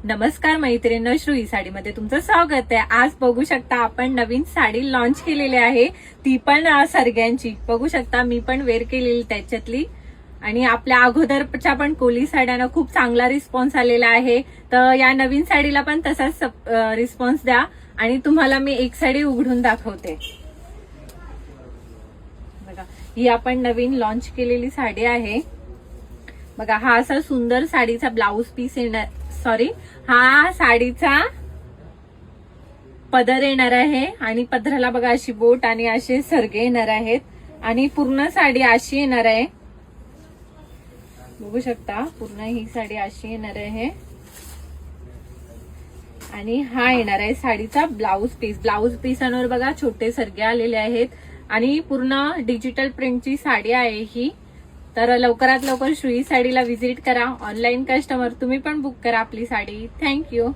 नमस्कार मैत्रिणी, श्रुई साडीमध्ये तुमचं स्वागत आहे। आज बघू शकता आपण नवीन साडी लॉन्च केलेली आहे, ती पण सरग्यांची। बघू शकता मी पण वेअर केलेली त्याच्यातली, आणि आपल्या अगोदरच्या पण कोली साड्यांना खूप चांगला रिस्पॉन्स आलेला आहे। तर या नवीन साडीला पण तसाच रिस्पॉन्स द्या। आणि तुम्हाला मी एक साडी उघडून दाखवते बघा, ही आपण नवीन लॉन्च केलेली साडी आहे बघा। हा असा सुंदर साडीचा ब्लाउज पीस येणार, सॉरी हा साडीचा पदर येणार आहे, आणि पदराला बघा अशी बोट आणि असे सरगे येणार आहेत, आणि पूर्ण साडी अशी येणार आहे। बघू शकता पूर्ण ही साडी अशी येणार आहे, आणि हा येणार आहे साडीचा ब्लाउज पीस। ब्लाउज पीसांवर बघा छोटे सरगे आलेले आहेत, आणि पूर्ण डिजिटल प्रिंटची साडी आहे ही। तर लवकरात लवकर श्रुई साडीला व्हिजिट करा। ऑनलाईन कस्टमर तुम्ही पण बुक करा आपली साडी। थँक्यू।